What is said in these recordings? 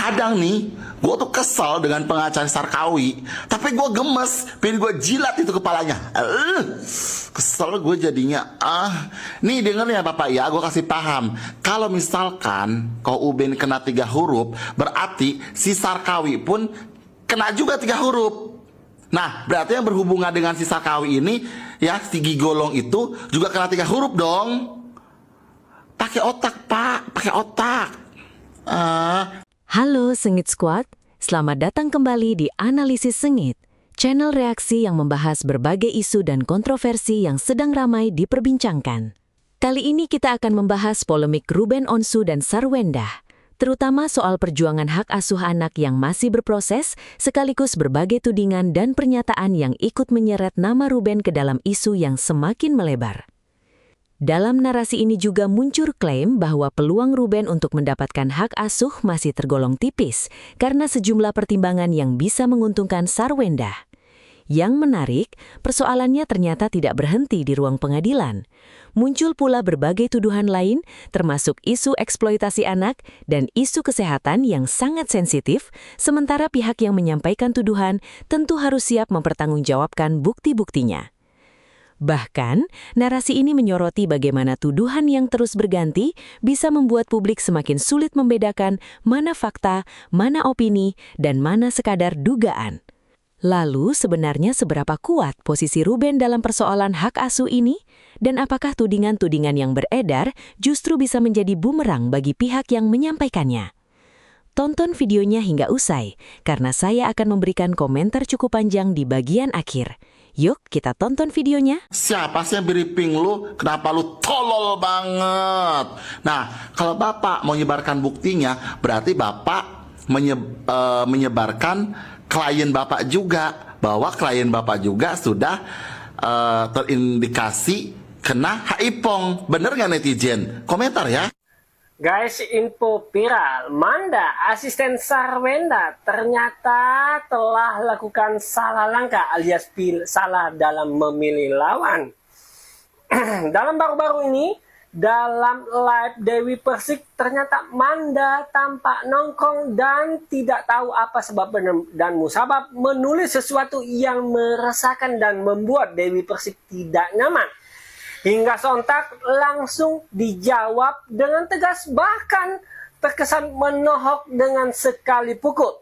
Kadang nih, gue tuh kesel dengan pengacara Sarkawi, tapi gue gemes, pengen gue jilat itu kepalanya. Kesel gue jadinya. Nih denger ya Bapak ya, gue kasih paham. Kalau misalkan kau Ubin kena 3 huruf, berarti si Sarkawi pun kena juga 3 huruf. Nah, berarti yang berhubungan dengan si Sarkawi ini, ya si Gigolong itu juga kena 3 huruf dong. Pakai otak Pak, pakai otak. Halo Sengit Squad, selamat datang kembali di Analisis Sengit, channel reaksi yang membahas berbagai isu dan kontroversi yang sedang ramai diperbincangkan. Kali ini kita akan membahas polemik Ruben Onsu dan Sarwendah, terutama soal perjuangan hak asuh anak yang masih berproses, sekaligus berbagai tudingan dan pernyataan yang ikut menyeret nama Ruben ke dalam isu yang semakin melebar. Dalam narasi ini juga muncul klaim bahwa peluang Ruben untuk mendapatkan hak asuh masih tergolong tipis karena sejumlah pertimbangan yang bisa menguntungkan Sarwendah. Yang menarik, persoalannya ternyata tidak berhenti di ruang pengadilan. Muncul pula berbagai tuduhan lain, termasuk isu eksploitasi anak dan isu kesehatan yang sangat sensitif, sementara pihak yang menyampaikan tuduhan tentu harus siap mempertanggungjawabkan bukti-buktinya. Bahkan, narasi ini menyoroti bagaimana tuduhan yang terus berganti bisa membuat publik semakin sulit membedakan mana fakta, mana opini, dan mana sekadar dugaan. Lalu, sebenarnya seberapa kuat posisi Ruben dalam persoalan hak asuh ini? Dan apakah tudingan-tudingan yang beredar justru bisa menjadi bumerang bagi pihak yang menyampaikannya? Tonton videonya hingga usai, karena saya akan memberikan komentar cukup panjang di bagian akhir. Yuk, kita tonton videonya. Siapa sih yang briefing lu? Kenapa lu tolol banget? Nah, kalau Bapak mau menyebarkan buktinya, berarti Bapak menyebarkan klien Bapak juga. Bahwa klien Bapak juga sudah terindikasi kena HIPONG. Bener nggak netizen? Komentar ya. Guys, info viral, Manda, asisten Sarwendah, ternyata telah lakukan salah langkah alias salah dalam memilih lawan. Dalam baru-baru ini, dalam live Dewi Persik, ternyata Manda tampak nongkrong dan tidak tahu apa sebab dan musabab menulis sesuatu yang meresahkan dan membuat Dewi Persik tidak nyaman. Hingga sontak langsung dijawab dengan tegas, bahkan terkesan menohok dengan sekali pukul.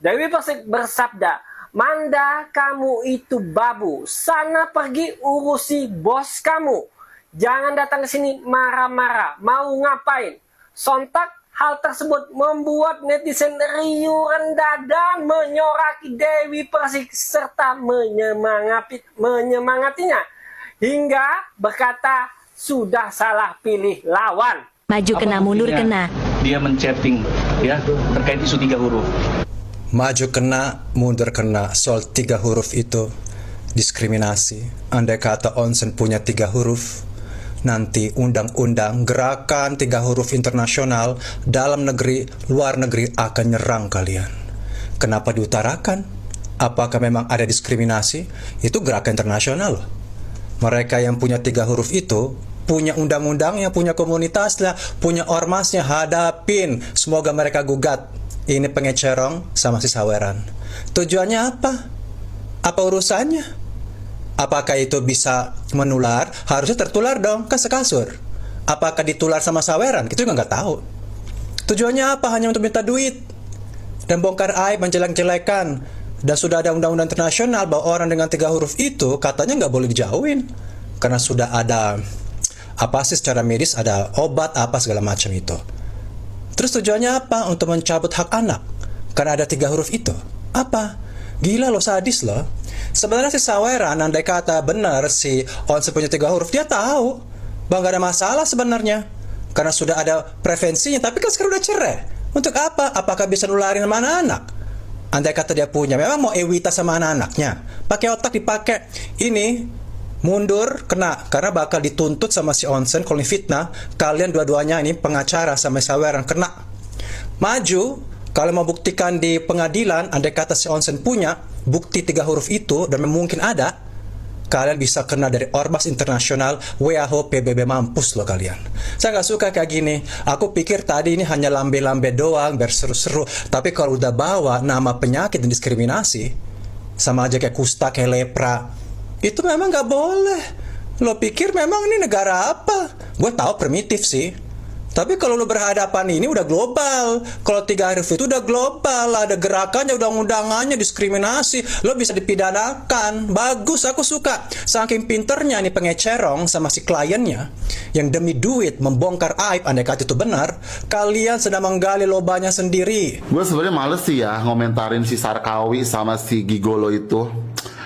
Dewi Persik bersabda, "Manda, kamu itu babu. Sana pergi urusi bos kamu. Jangan datang ke sini marah-marah. Mau ngapain?" Sontak hal tersebut membuat netizen riuh rendah dan menyoraki Dewi Persik serta menyemangatinya. Hingga berkata sudah salah pilih lawan. Maju kena, mundur kena. Dia menchatting ya terkait isu 3 huruf. Maju kena, mundur kena, soal 3 huruf itu diskriminasi. Andai kata Onsen punya 3 huruf, nanti undang-undang gerakan 3 huruf internasional dalam negeri, luar negeri akan nyerang kalian. Kenapa diutarakan? Apakah memang ada diskriminasi? Itu gerakan internasional loh. Mereka yang punya 3 huruf itu punya undang-undangnya, punya komunitasnya, punya ormasnya, hadapin. Semoga mereka gugat. Ini pengecerong sama si Saweran. Tujuannya apa? Apa urusannya? Apakah itu bisa menular? Harusnya tertular dong, kan sekasur. Apakah ditular sama Saweran? Kita juga nggak tahu. Tujuannya apa? Hanya untuk minta duit dan bongkar aib, menjelek-jelekan. Dan sudah ada undang-undang internasional bahwa orang dengan 3 huruf itu katanya nggak boleh dijauhin. Karena sudah ada, apa sih secara medis, ada obat, apa segala macam itu. Terus tujuannya apa? Untuk mencabut hak anak. Karena ada 3 huruf itu. Apa? Gila loh, sadis loh. Sebenarnya si Saweran, andai kata benar si Onsen punya 3 huruf, dia tahu bahwa nggak ada masalah sebenarnya. Karena sudah ada prevensinya, tapi kan sekarang udah cerai. Untuk apa? Apakah bisa nularin sama anak-anak? Andai kata dia punya, memang mau ewita sama anak-anaknya. Pakai otak dipakai. Ini mundur kena karena bakal dituntut sama si Onsen kalau ini fitnah. Kalian dua-duanya ini pengacara sama Saweran kena. Maju kalau mau buktikan di pengadilan, andai kata si Onsen punya bukti 3 huruf itu dan mungkin ada, kalian bisa kena dari Ormas Internasional, WHO, PBB, mampus loh kalian. Saya nggak suka kayak gini. Aku pikir tadi ini hanya lambe-lambe doang, berseru-seru. Tapi kalau udah bawa nama penyakit dan diskriminasi, sama aja kayak kusta, kayak lepra, itu memang nggak boleh. Lo pikir memang ini negara apa? Gue tahu primitif sih. Tapi kalau lo berhadapan ini udah global. Kalau 3 huruf itu udah global, ada gerakannya, undang-undangannya, diskriminasi, lo bisa dipidanakan. Bagus, aku suka. Saking pinternya nih pengecerong sama si kliennya, yang demi duit membongkar aib, andai kata itu benar, kalian sedang menggali lobanya sendiri. Gue sebenarnya males sih ya ngomentarin si Sarkawi sama si Gigolo itu.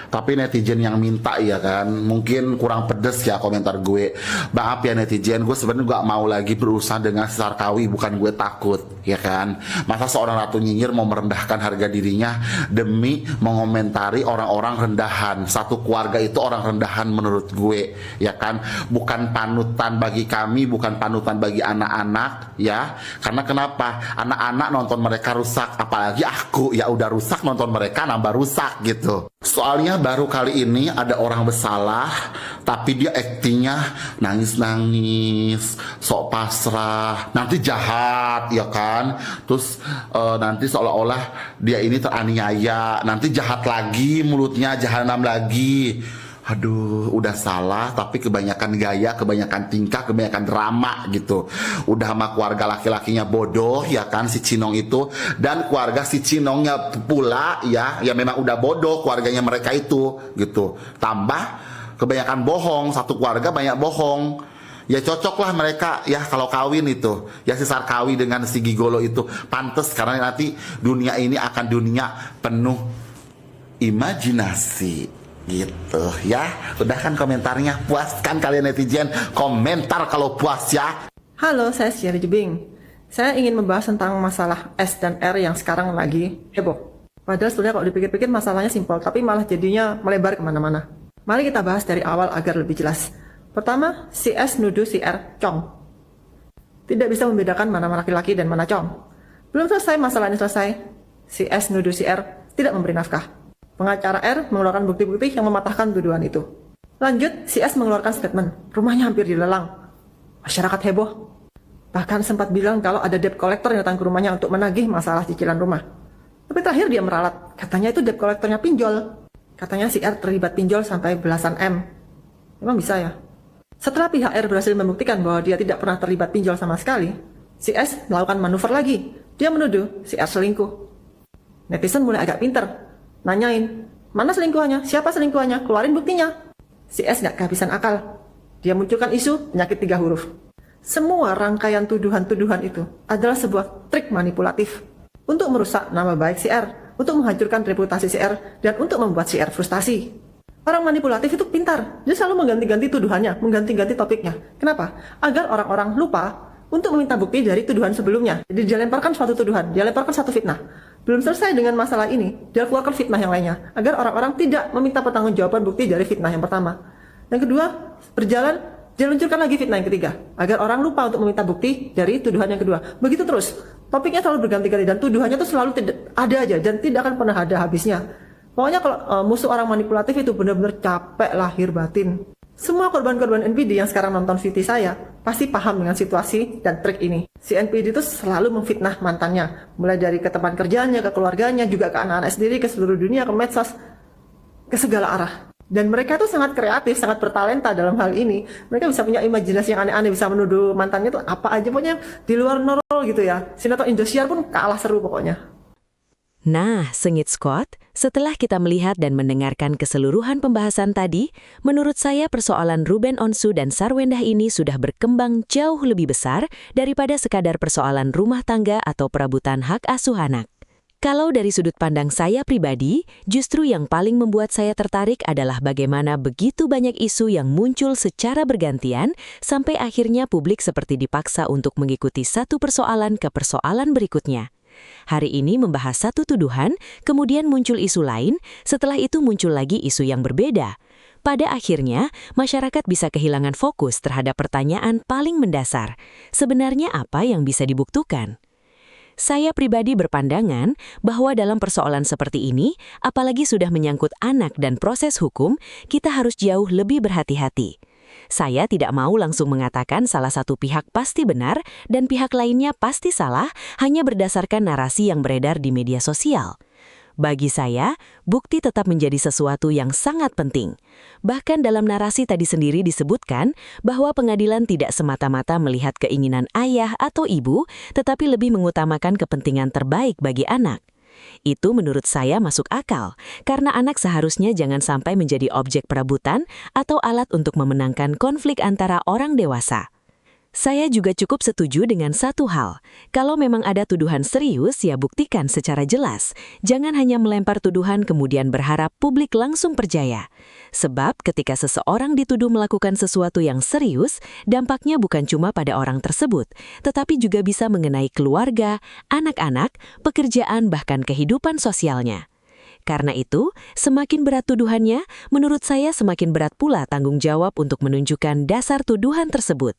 Tapi netizen yang minta ya kan, mungkin kurang pedes ya komentar gue. Maaf ya netizen, gue sebenarnya gak mau lagi berurusan dengan si Sarkawi, bukan gue takut ya kan. Masa seorang Ratu Nyinyir mau merendahkan harga dirinya demi mengomentari orang-orang rendahan. Satu keluarga itu orang rendahan menurut gue ya kan. Bukan panutan bagi kami, bukan panutan bagi anak-anak ya. Karena kenapa? Anak-anak nonton mereka rusak, apalagi aku ya udah rusak, nonton mereka nambah rusak gitu. Soalnya baru kali ini ada orang bersalah, tapi dia aktingnya nangis-nangis, sok pasrah, nanti jahat ya kan. Terus nanti seolah-olah dia ini teraniaya, nanti jahat lagi, mulutnya jahanam lagi. Aduh, udah salah, tapi kebanyakan gaya, kebanyakan tingkah, kebanyakan drama gitu. Udah sama keluarga laki-lakinya bodoh, ya kan, si Cinong itu. Dan keluarga si Cinongnya pula, ya memang udah bodoh keluarganya mereka itu, gitu. Tambah, kebanyakan bohong, satu keluarga banyak bohong. Ya cocoklah mereka ya kalau kawin itu. Ya si Sarkawi dengan si Gigolo itu pantes, karena nanti dunia ini akan dunia penuh imajinasi. Gitu ya. Udah kan komentarnya? Puaskan kalian netizen. Komentar kalau puas ya. Halo, saya Sherry Jebing. Saya ingin membahas tentang masalah S dan R yang sekarang lagi heboh. Padahal sebenarnya kalau dipikir-pikir masalahnya simpel, tapi malah jadinya melebar kemana-mana. Mari kita bahas dari awal agar lebih jelas. Pertama, si S nuduh si R cong. Tidak bisa membedakan mana laki-laki dan mana cong. Belum selesai masalah ini selesai, si S nuduh si R tidak memberi nafkah. Pengacara R mengeluarkan bukti-bukti yang mematahkan tuduhan itu. Lanjut, si S mengeluarkan statement, rumahnya hampir dilelang. Masyarakat heboh. Bahkan sempat bilang kalau ada debt collector yang datang ke rumahnya untuk menagih masalah cicilan rumah. Tapi terakhir dia meralat, katanya itu debt collectornya pinjol. Katanya si R terlibat pinjol sampai belasan M. Emang bisa ya? Setelah pihak R berhasil membuktikan bahwa dia tidak pernah terlibat pinjol sama sekali, si S melakukan manuver lagi. Dia menuduh si R selingkuh. Netizen mulai agak pinter. Nanyain, mana selingkuhannya? Siapa selingkuhannya? Keluarin buktinya. Si S gak kehabisan akal. Dia munculkan isu penyakit 3 huruf. Semua rangkaian tuduhan-tuduhan itu adalah sebuah trik manipulatif untuk merusak nama baik si R, untuk menghancurkan reputasi si R, dan untuk membuat si R frustasi. Orang manipulatif itu pintar. Dia selalu mengganti-ganti tuduhannya, mengganti-ganti topiknya. Kenapa? Agar orang-orang lupa untuk meminta bukti dari tuduhan sebelumnya. Jadi dia lemparkan suatu tuduhan, dia lemparkan satu fitnah. Belum selesai dengan masalah ini, dia keluarkan fitnah yang lainnya, agar orang-orang tidak meminta pertanggungjawaban bukti dari fitnah yang pertama. Yang kedua, berjalan, dia luncurkan lagi fitnah yang ketiga, agar orang lupa untuk meminta bukti dari tuduhan yang kedua. Begitu terus, topiknya selalu berganti-ganti, dan tuduhannya itu selalu ada aja, dan tidak akan pernah ada habisnya. Pokoknya kalau musuh orang manipulatif itu benar-benar capek lahir batin. Semua korban-korban NPD yang sekarang nonton VT saya pasti paham dengan situasi dan trik ini. Si NPD itu selalu memfitnah mantannya, mulai dari ke teman kerjanya, ke keluarganya, juga ke anak-anak sendiri, ke seluruh dunia, ke medsos, ke segala arah. Dan mereka tuh sangat kreatif, sangat bertalenta dalam hal ini. Mereka bisa punya imajinasi yang aneh-aneh, bisa menuduh mantannya tuh apa aja, pokoknya di luar normal gitu ya. Sinetron Indosiar pun kalah seru pokoknya. Nah, Sengit Scott, setelah kita melihat dan mendengarkan keseluruhan pembahasan tadi, menurut saya persoalan Ruben Onsu dan Sarwendah ini sudah berkembang jauh lebih besar daripada sekadar persoalan rumah tangga atau perebutan hak asuh anak. Kalau dari sudut pandang saya pribadi, justru yang paling membuat saya tertarik adalah bagaimana begitu banyak isu yang muncul secara bergantian sampai akhirnya publik seperti dipaksa untuk mengikuti satu persoalan ke persoalan berikutnya. Hari ini membahas satu tuduhan, kemudian muncul isu lain, setelah itu muncul lagi isu yang berbeda. Pada akhirnya, masyarakat bisa kehilangan fokus terhadap pertanyaan paling mendasar. Sebenarnya apa yang bisa dibuktikan? Saya pribadi berpandangan bahwa dalam persoalan seperti ini, apalagi sudah menyangkut anak dan proses hukum, kita harus jauh lebih berhati-hati. Saya tidak mau langsung mengatakan salah satu pihak pasti benar dan pihak lainnya pasti salah hanya berdasarkan narasi yang beredar di media sosial. Bagi saya, bukti tetap menjadi sesuatu yang sangat penting. Bahkan dalam narasi tadi sendiri disebutkan bahwa pengadilan tidak semata-mata melihat keinginan ayah atau ibu, tetapi lebih mengutamakan kepentingan terbaik bagi anak. Itu menurut saya masuk akal, karena anak seharusnya jangan sampai menjadi objek perebutan atau alat untuk memenangkan konflik antara orang dewasa. Saya juga cukup setuju dengan satu hal. Kalau memang ada tuduhan serius, ya buktikan secara jelas. Jangan hanya melempar tuduhan kemudian berharap publik langsung percaya. Sebab ketika seseorang dituduh melakukan sesuatu yang serius, dampaknya bukan cuma pada orang tersebut, tetapi juga bisa mengenai keluarga, anak-anak, pekerjaan, bahkan kehidupan sosialnya. Karena itu, semakin berat tuduhannya, menurut saya semakin berat pula tanggung jawab untuk menunjukkan dasar tuduhan tersebut.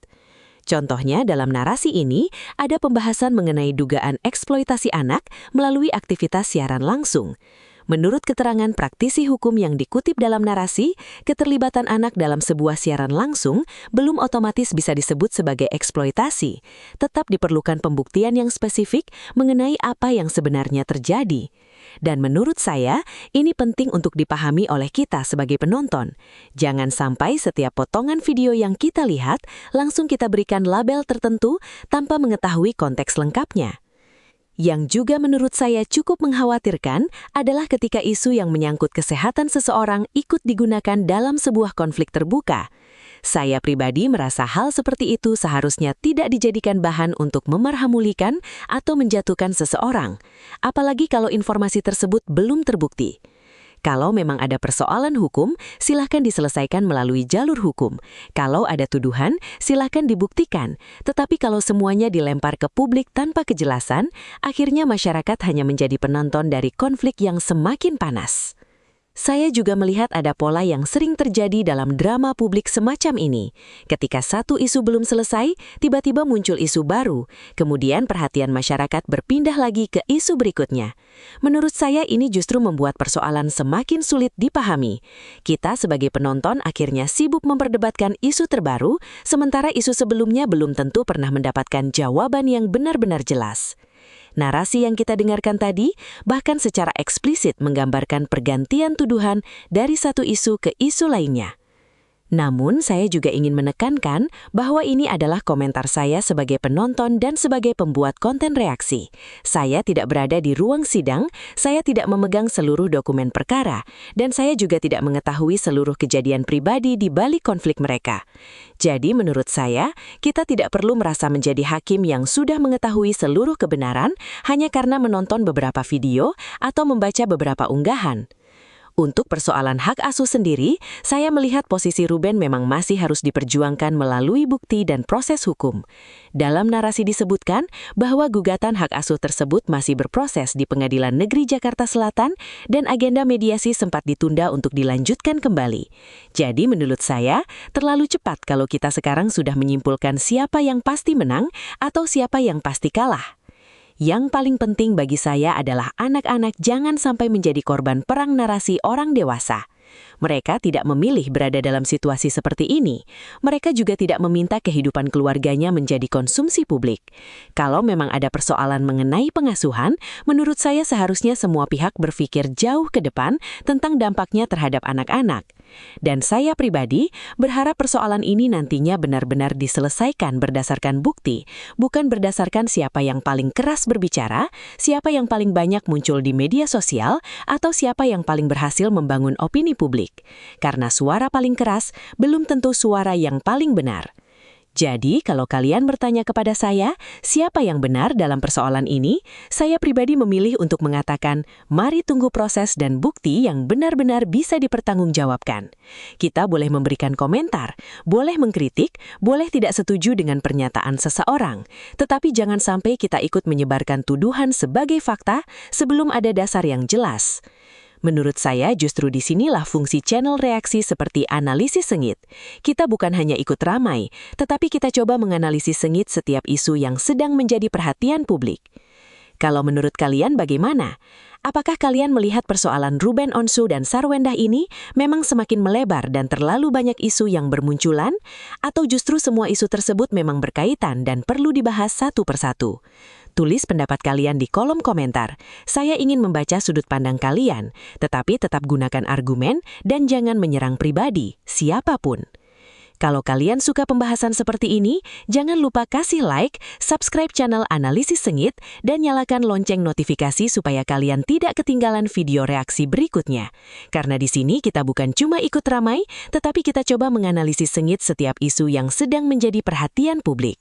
Contohnya dalam narasi ini ada pembahasan mengenai dugaan eksploitasi anak melalui aktivitas siaran langsung. Menurut keterangan praktisi hukum yang dikutip dalam narasi, keterlibatan anak dalam sebuah siaran langsung belum otomatis bisa disebut sebagai eksploitasi. Tetap diperlukan pembuktian yang spesifik mengenai apa yang sebenarnya terjadi. Dan menurut saya, ini penting untuk dipahami oleh kita sebagai penonton. Jangan sampai setiap potongan video yang kita lihat langsung kita berikan label tertentu tanpa mengetahui konteks lengkapnya. Yang juga menurut saya cukup mengkhawatirkan adalah ketika isu yang menyangkut kesehatan seseorang ikut digunakan dalam sebuah konflik terbuka. Saya pribadi merasa hal seperti itu seharusnya tidak dijadikan bahan untuk memerhamulikan atau menjatuhkan seseorang, apalagi kalau informasi tersebut belum terbukti. Kalau memang ada persoalan hukum, silahkan diselesaikan melalui jalur hukum. Kalau ada tuduhan, silahkan dibuktikan. Tetapi kalau semuanya dilempar ke publik tanpa kejelasan, akhirnya masyarakat hanya menjadi penonton dari konflik yang semakin panas. Saya juga melihat ada pola yang sering terjadi dalam drama publik semacam ini. Ketika satu isu belum selesai, tiba-tiba muncul isu baru. Kemudian perhatian masyarakat berpindah lagi ke isu berikutnya. Menurut saya ini justru membuat persoalan semakin sulit dipahami. Kita sebagai penonton akhirnya sibuk memperdebatkan isu terbaru, sementara isu sebelumnya belum tentu pernah mendapatkan jawaban yang benar-benar jelas. Narasi yang kita dengarkan tadi bahkan secara eksplisit menggambarkan pergantian tuduhan dari satu isu ke isu lainnya. Namun, saya juga ingin menekankan bahwa ini adalah komentar saya sebagai penonton dan sebagai pembuat konten reaksi. Saya tidak berada di ruang sidang, saya tidak memegang seluruh dokumen perkara, dan saya juga tidak mengetahui seluruh kejadian pribadi di balik konflik mereka. Jadi, menurut saya, kita tidak perlu merasa menjadi hakim yang sudah mengetahui seluruh kebenaran hanya karena menonton beberapa video atau membaca beberapa unggahan. Untuk persoalan hak asuh sendiri, saya melihat posisi Ruben memang masih harus diperjuangkan melalui bukti dan proses hukum. Dalam narasi disebutkan bahwa gugatan hak asuh tersebut masih berproses di Pengadilan Negeri Jakarta Selatan dan agenda mediasi sempat ditunda untuk dilanjutkan kembali. Jadi menurut saya, terlalu cepat kalau kita sekarang sudah menyimpulkan siapa yang pasti menang atau siapa yang pasti kalah. Yang paling penting bagi saya adalah anak-anak jangan sampai menjadi korban perang narasi orang dewasa. Mereka tidak memilih berada dalam situasi seperti ini. Mereka juga tidak meminta kehidupan keluarganya menjadi konsumsi publik. Kalau memang ada persoalan mengenai pengasuhan, menurut saya seharusnya semua pihak berpikir jauh ke depan tentang dampaknya terhadap anak-anak. Dan saya pribadi berharap persoalan ini nantinya benar-benar diselesaikan berdasarkan bukti, bukan berdasarkan siapa yang paling keras berbicara, siapa yang paling banyak muncul di media sosial, atau siapa yang paling berhasil membangun opini publik. Karena suara paling keras belum tentu suara yang paling benar. Jadi, kalau kalian bertanya kepada saya, siapa yang benar dalam persoalan ini, saya pribadi memilih untuk mengatakan, mari tunggu proses dan bukti yang benar-benar bisa dipertanggungjawabkan. Kita boleh memberikan komentar, boleh mengkritik, boleh tidak setuju dengan pernyataan seseorang, tetapi jangan sampai kita ikut menyebarkan tuduhan sebagai fakta sebelum ada dasar yang jelas. Menurut saya justru disinilah fungsi channel reaksi seperti analisis sengit. Kita bukan hanya ikut ramai, tetapi kita coba menganalisis sengit setiap isu yang sedang menjadi perhatian publik. Kalau menurut kalian bagaimana? Apakah kalian melihat persoalan Ruben Onsu dan Sarwendah ini memang semakin melebar dan terlalu banyak isu yang bermunculan? Atau justru semua isu tersebut memang berkaitan dan perlu dibahas satu persatu? Tulis pendapat kalian di kolom komentar. Saya ingin membaca sudut pandang kalian, tetapi tetap gunakan argumen dan jangan menyerang pribadi, siapapun. Kalau kalian suka pembahasan seperti ini, jangan lupa kasih like, subscribe channel Analisis Sengit, dan nyalakan lonceng notifikasi supaya kalian tidak ketinggalan video reaksi berikutnya. Karena di sini kita bukan cuma ikut ramai, tetapi kita coba menganalisis sengit setiap isu yang sedang menjadi perhatian publik.